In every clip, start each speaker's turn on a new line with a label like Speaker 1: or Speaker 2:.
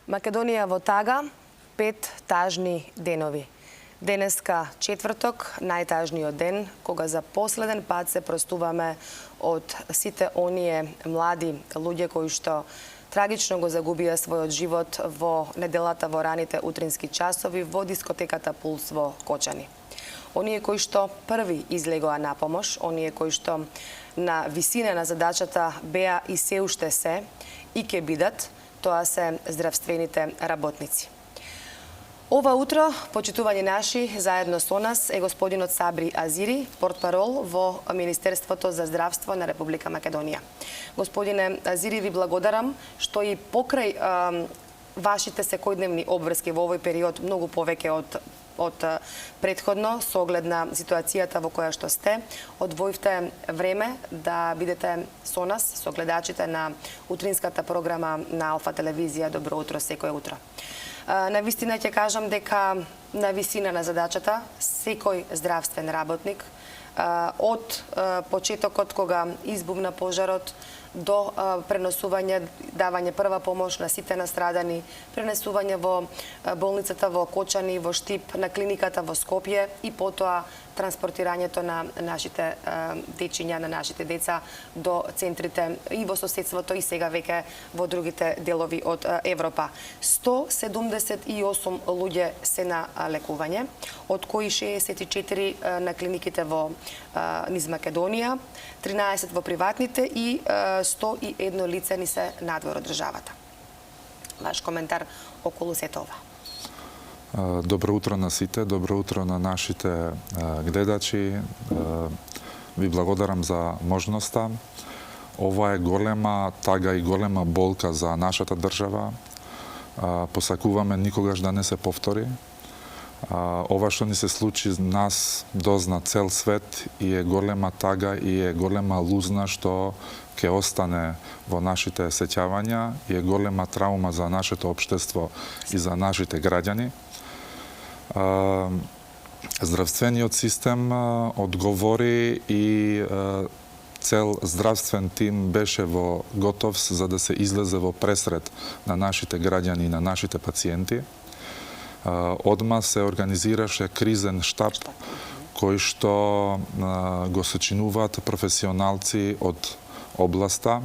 Speaker 1: Македонија во тага, 5 тажни денови. Денеска четврток, најтажниот ден, кога за последен пат се простуваме од сите оние млади луѓе кои што трагично го загубија својот живот во неделата во раните утрински часови во дискотеката Пулс во Кочани. Оние кои што први излегоа на помош, оние кои што на висина на задачата беа и се уште се и ќе бидат, тоа се здравствените работници. Ова утро, почитување наши, заедно со нас е господинот Сабри Азири, портпарол во Министерството за здравство на Република Македонија. Господине Азири, ви благодарам што и покрај вашите секојдневни обврски во овој период многу повеќе од претходно, со оглед на ситуацијата во која што сте, одвоивте време да бидете со нас, со гледачите на утринската програма на Алфа телевизија Добро утро секој утро. На вистина ќе кажам дека на висина на задачата секој здравствен работник од почетокот кога избувна пожарот до пренесување, давање прва помош на сите настрадани, пренесување во болницата во Кочани, во Штип, на клиниката во Скопје и потоа транспортирањето на нашите дечиња, на нашите деца до центрите и во соседството и сега веќе во другите делови од Европа. 178 луѓе се на лекување, од кои 64 на клиниките во низ Македонија, 13 во приватните и 101 лице ни се надвор од државата. Ваш коментар околу сето ова?
Speaker 2: Добро утро на сите, добро утро на нашите гледачи. Ви благодарам за можноста. Ова е голема тага и голема болка за нашата држава. Посакуваме никогаш да не се повтори. Ова што ни се случи нас дозна цел свет и е голема тага и е голема лузна што ќе остане во нашите сеќавања и е голема траума за нашето општество и за нашите граѓани. Здравствениот систем одговори и цел здравствен тим беше во готов за да се излезе во пресред на нашите граѓани и на нашите пациенти. Одма се организираше кризен штаб кој што го сочинуваат професионалци од областа.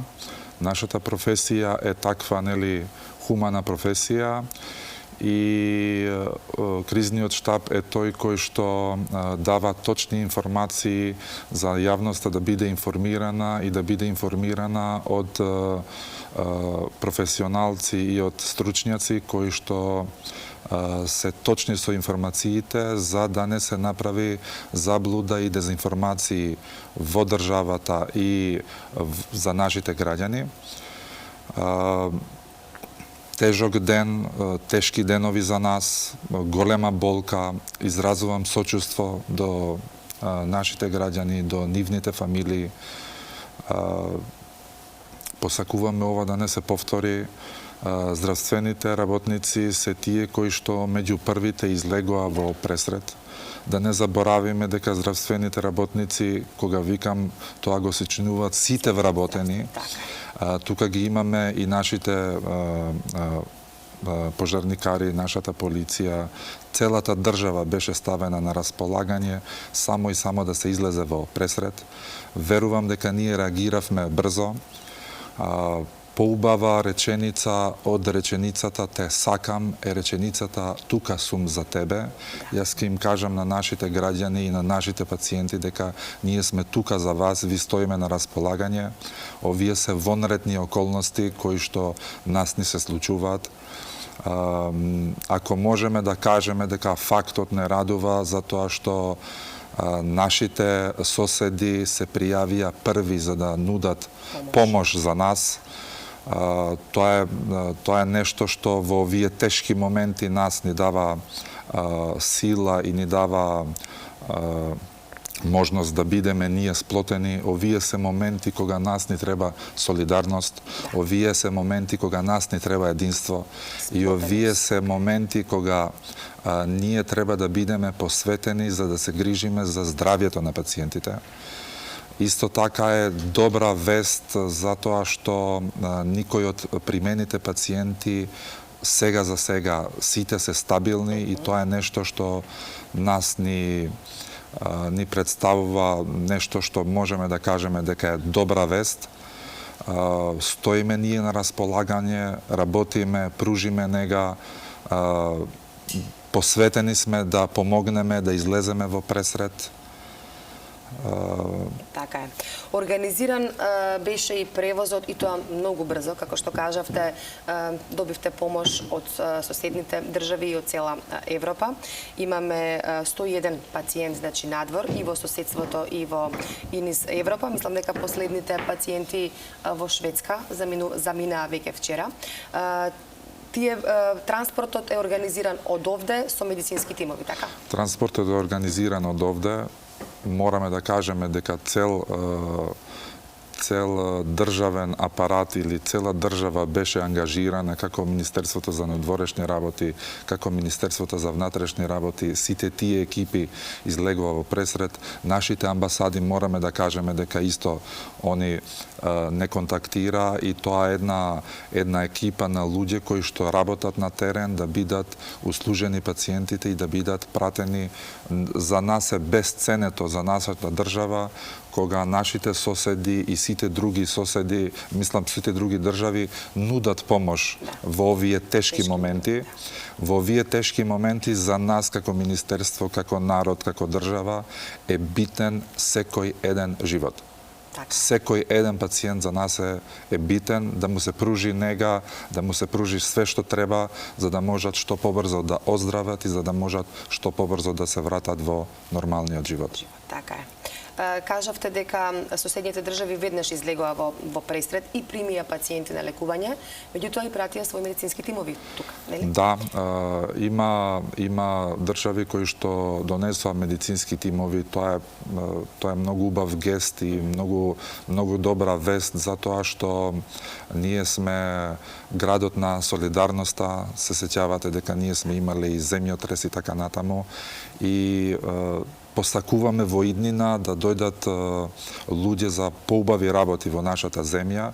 Speaker 2: Нашата професија е таква, нели, хумана професија и кризниот штаб е тој кој што дава точни информации за јавноста да биде информирана и да биде информирана од професионалци и од стручњаци кои што се точни со информациите за да не се направи заблуда и дезинформации во државата и за нашите граѓани. Тежок ден, тешки денови за нас, голема болка, изразувам сочувство до нашите граѓани, до нивните фамилии. Посакуваме ова да не се повтори. Здравствените работници се тие кои што меѓу првите излегоа во пресред. Да не заборавиме дека здравствените работници, кога викам, тоа го сочинуваат сите вработени. Тука ги имаме и нашите пожарникари, нашата полиција. Целата држава беше ставена на располагање само и само да се излезе во пресред. Верувам дека ние реагиравме брзо. Поубава реченица од реченицата "Те сакам" е реченицата "Тука сум за тебе". Јас ќе им кажам на нашите граѓани и на нашите пациенти дека ние сме тука за вас, ви стоиме на располагање. Овие се вонредни околности кои што нас ни се случуваат. Ако можеме да кажеме дека фактот не радува за тоа што нашите соседи се пријавија први за да нудат помош за нас, тоа е нешто што во овие тешки моменти нас ни дава сила и ни дава можност да бидеме ние сплотени. Овие се моменти кога нас ни треба солидарност, овие се моменти кога нас ни треба единство и овие се моменти кога ние треба да бидеме посветени за да се грижиме за здравјето на пациентите. Исто така е добра вест за тоа што никој од примените пациенти сега за сега сите се стабилни и тоа е нешто што нас ни представува нешто што можеме да кажеме дека е добра вест. Стоиме ние на располагање, работиме, пружиме нега, посветени сме да помогнеме, да излеземе во пресрет.
Speaker 1: Така е. Организиран беше и превозот, и тоа многу брзо, како што кажавте, добивте помош од соседните држави и од цела Европа. Имаме 101 пациент, значи надвор, и во соседството, и низ Европа. Мислам дека последните пациенти во Шведска заминаа веќе вчера. Транспортот е организиран од овде со медицински тимови, така?
Speaker 2: Транспортот е организиран од овде. Мораме да кажеме дека цел државен апарат или цела држава беше ангажирана, како Министерството за надворешни работи, како Министерството за внатрешни работи, сите тие екипи излегува во пресрет. Нашите амбасади мораме да кажеме дека исто они не контактира, и тоа е една екипа на луѓе кои што работат на терен да бидат услужени пациентите и да бидат пратени. За нас е безценето, за нашата држава, кога нашите соседи и сите други соседи, мислам сите други држави, нудат помош во овие тешки моменти. Во овие тешки моменти за нас како министерство, како народ, како држава е битен секој еден живот. Секој еден пациент за нас е битен, да му се пружи нега, да му се пружи све што треба, за да можат што побрзо да оздрават и за да можат што побрзо да се вратат во нормалниот живот.
Speaker 1: Така е. Кажавте дека соседните држави веднаш излегоа во пресрет и примија пациенти на лекување, меѓутоа и пратија своји медицински тимови тука, нели?
Speaker 2: Да, има држави кои што донесоа медицински тимови. Тоа е многу убав гест и многу добра вест, затоа што ние сме градот на солидарноста. Се сеќавате дека ние сме имале и земјотрес и така натаму, и постакуваме во иднина да дојдат луѓе за поубави работи во нашата земја,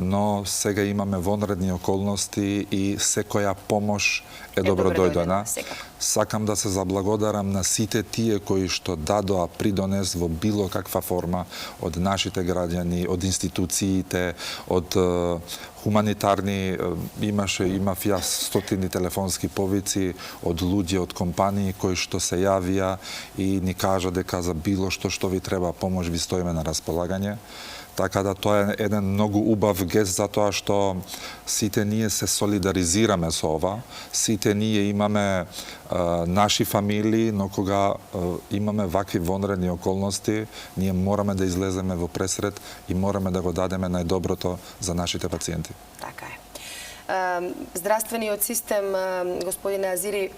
Speaker 2: но сега имаме вонредни околности и секоја помош е добродојдена. Сакам да се заблагодарам на сите тие кои што дадоа придонес во било каква форма од нашите граѓани, од институциите, од хуманитарни, имав јас стотини телефонски повици од луѓе, од компании кои што се јавија и ни кажа дека за било што ви треба помош, ви стоиме на располагање. Така да тоа е еден многу убав гест, затоа што сите ние се солидаризираме со ова. Сите ние имаме наши фамилии, но кога имаме вакви вонредни околности, ние мораме да излеземе во пресрет и мораме да го дадеме најдоброто за нашите пациенти.
Speaker 1: Така е. Здравствениот систем, господине Азири,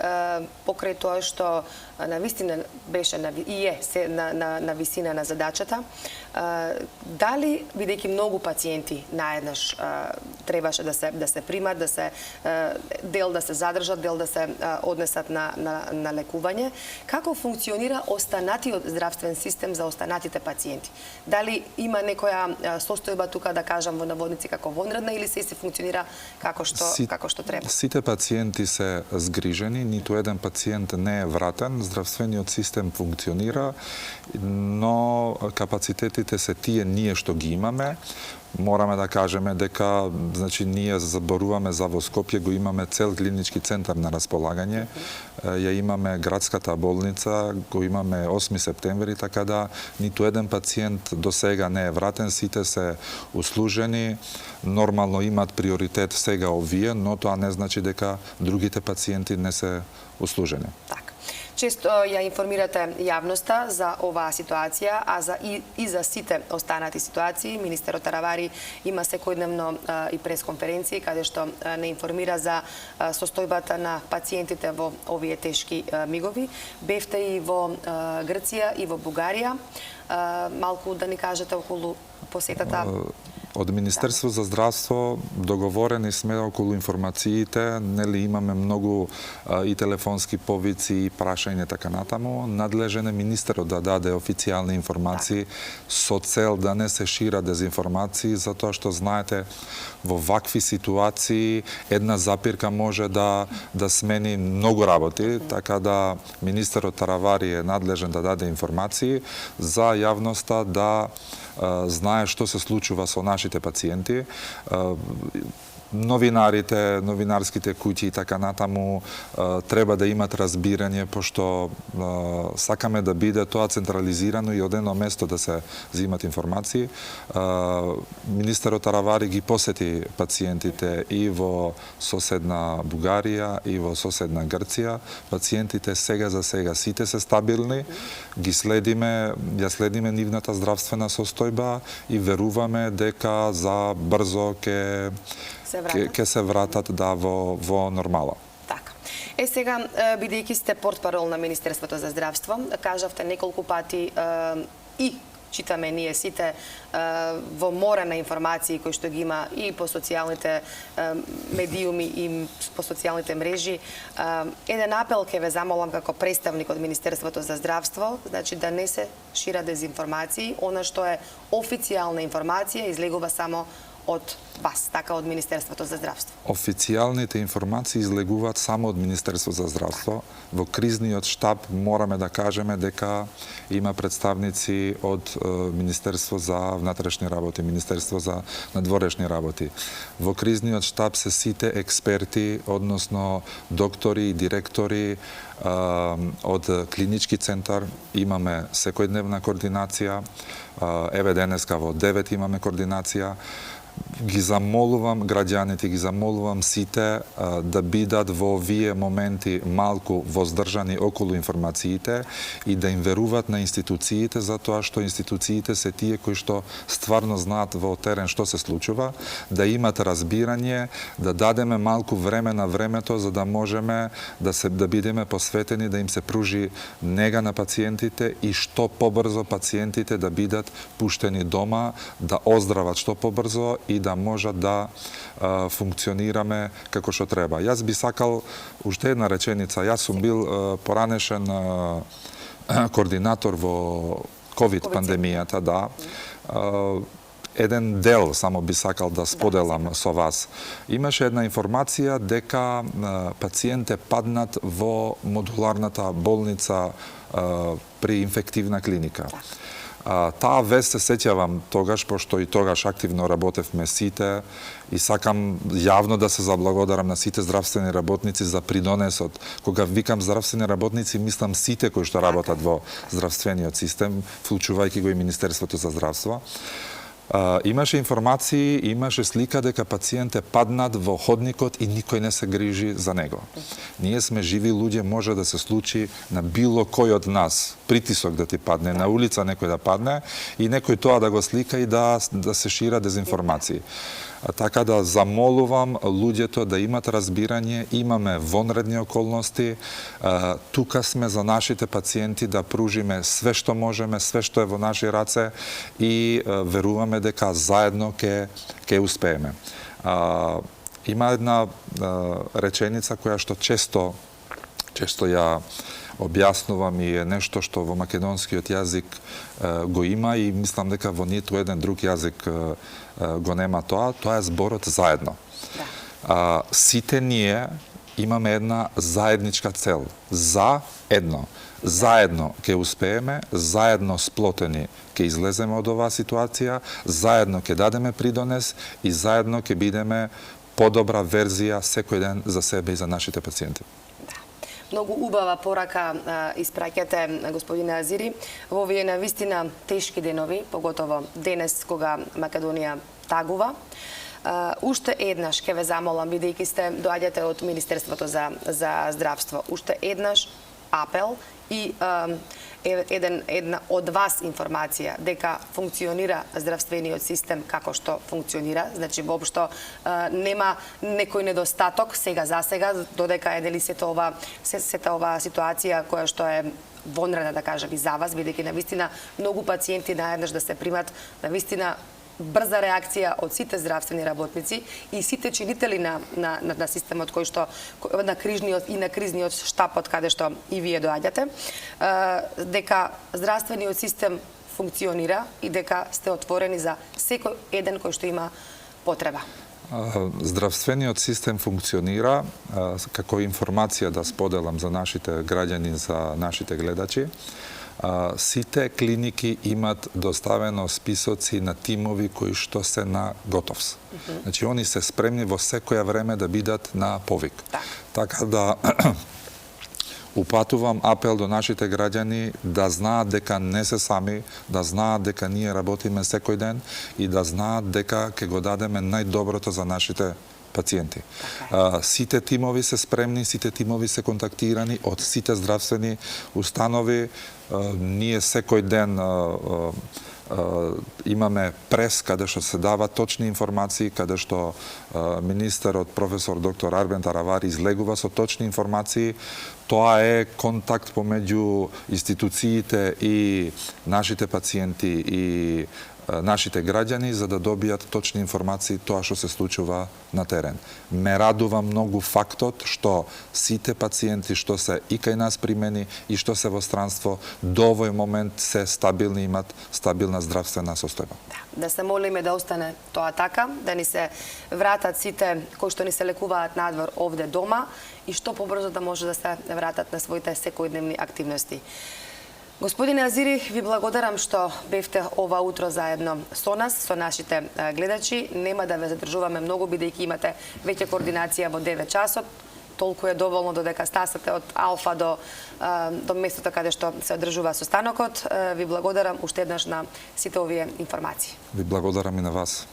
Speaker 1: покрај тоа што навистина беше и е на висина на задачата, дали, бидејќи многу пациенти наеднаш требаше да се примат, дел да се задржат, дел да се однесат на лекување, како функционира останатиот здравствен систем за останатите пациенти? Дали има некоја состојба тука, да кажам во наводници, како вонредна, или се функционира како што треба?
Speaker 2: Сите пациенти се згрижени, ниту еден пациент не е вратен, здравствениот систем функционира, но капацитетите се тие ние што ги имаме. Мораме да кажеме дека, значи, ние заборуваме за во Скопје, го имаме цел клинички центар на располагање, ја имаме градската болница, го имаме 8 септември, така да ниту еден пациент до сега не е вратен, сите се услужени, нормално имаат приоритет сега овие, но тоа не значи дека другите пациенти не се услужени.
Speaker 1: Така. Често ја информирате јавноста за оваа ситуација, а и за сите останати ситуации. Министерот Таравари има секојдневно и пресконференции каде што не информира за состојбата на пациентите во овие тешки мигови. Бевте и во Грција и во Бугарија. Малку да ни кажете околу посетата
Speaker 2: Од Министерство за здравство договорени сме околу информациите, нели имаме многу и телефонски повици и прашање така натаму. Надлежен е министерот да даде официјални информации со цел да не се шира дезинформации, затоа што знаете во вакви ситуации една запирка може да смени многу работи, така да министерот Таравари е надлежен да даде информации за јавноста да знае што се случува со нашите пациенти. Новинарите, новинарските куќи и така натаму треба да имат разбирање, пошто сакаме да биде тоа централизирано и од едно место да се взимат информации. Министерот Таравари ги посети пациентите и во соседна Бугарија и во соседна Грција. Пациентите сега за сега сите се стабилни, ги следиме, ја следиме нивната здравствена состојба и веруваме дека за брзо ќе се вратат во нормала.
Speaker 1: Така. Сега, бидејќи сте портпарол на Министерството за здравство, кажавте неколку пати и читаме ние сите во море на информации кои што ги има и по социјалните медиуми и по социјалните мрежи. Еден апел ќе ве замолам како представник од Министерството за здравство, значи да не се шира дезинформации, она што е официјална информација излегува само од вас, така од Министерството за здравство.
Speaker 2: Официјалните информации излегуваат само од Министерство за здравство. Во кризниот штаб мораме да кажеме дека има представници од Министерство за внатрешни работи, Министерство за надворешни работи. Во кризниот штаб се сите експерти, односно доктори и директори од клинички центар. Имаме секојдневна координација. Еве денеска во 9 имаме координација. Ги замолувам граѓаните, ги замолувам сите да бидат во овие моменти малку воздржани околу информациите и да им веруваат на институциите, затоа што институциите се тие кои што стварно знаат во терен што се случува, да имат разбирање, да дадеме малку време на времето за да можеме да бидеме посветени, да им се пружи нега на пациентите и што побрзо пациентите да бидат пуштени дома, да оздрават што побрзо и да можат да функционираме како што треба. Јас би сакал уште една реченица. Јас сум бил поранешен координатор во ковид пандемијата, да. Еден дел само би сакал да споделам со вас. Имаше една информација дека пациенте паднат во модуларната болница при инфективна клиника. Таа вест се сеќавам тогаш, пошто и тогаш активно работевме сите и сакам јавно да се заблагодарам на сите здравствени работници за придонесот. Кога викам здравствени работници, мислам сите кои што работат во здравствениот систем, вклучувајќи го и Министерството за здравство. Имаше информации, имаше слика дека пациенте паднат во ходникот и никој не се грижи за него. Ние сме живи луѓе, може да се случи на било кој од нас притисок да ти падне, на улица некој да падне и некој тоа да го слика и да се шира дезинформации. Така да замолувам луѓето да имат разбирање, имаме вонредни околности, тука сме за нашите пациенти да пружиме све што можеме, све што е во наши раце и веруваме дека заедно ќе успееме. Има една реченица која што често ја објаснувам и е нешто што во македонскиот јазик го има и мислам дека во ниту еден друг јазик го нема тоа. Тоа е зборот заедно. Сите ние имаме една заедничка цел. Заедно ќе успееме, заедно сплотени ќе излеземе од оваа ситуација, заедно ќе дадеме придонес и заедно ќе бидеме подобра верзија секој ден за себе и за нашите пациенти.
Speaker 1: Многу убава порака испраќате, господине Азири, во овие навистина тешки денови, поготово денес кога Македонија тагува. Уште еднаш ќе ве замолам, бидејќи сте доаѓате од Министерството за здравство, уште еднаш апел и една од вас информација дека функционира здравствениот систем како што функционира, значи воопшто нема некој недостаток сега за сега, додека е дали сета ова ситуација која што е вонредна, да кажам, и за вас, бидејќи навистина многу пациенти наеднаш да се примат, навистина брза реакција од сите здравствени работници и сите чинители на системот кој што на кризниот штабот каде што и вие доаѓате, дека здравствениот систем функционира и дека сте отворени за секој еден кој што има потреба.
Speaker 2: Здравствениот систем функционира, како информација да споделам за нашите граѓани, за нашите гледачи. Сите клиники имат доставено списоци на тимови кои што се на готовс. Значи, они се спремни во секоја време да бидат на повик. Така да упатувам апел до нашите граѓани да знаат дека не се сами, да знаат дека ние работиме секој ден и да знаат дека ќе го дадеме најдоброто за нашите пациенти. Сите тимови се спремни, сите тимови се контактирани од сите здравствени установи. Ние секој ден имаме прес каде што се дава точни информации, каде што министерот професор доктор Арбен Таравари излегува со точни информации. Тоа е контакт помеѓу институциите и нашите пациенти и нашите граѓани за да добијат точни информации тоа што се случува на терен. Ме радува многу фактот што сите пациенти што се и кај нас примени и што се во странство до овој момент се стабилни, имат стабилна здравствена состојба.
Speaker 1: Да се молиме да остане тоа така, да ни се вратат сите кои што ни се лекуваат надвор овде дома и што побрзо да може да се вратат на своите секојдневни активности. Господине Азири, ви благодарам што бевте ова утро заедно со нас, со нашите гледачи. Нема да ве задржуваме многу, бидејќи имате веќе координација во 9 часот. Толку е доволно додека стасате од Алфа до местото каде што се одржува состанокот. Ви благодарам уште еднаш на сите овие информации.
Speaker 2: Ви благодарам и на вас.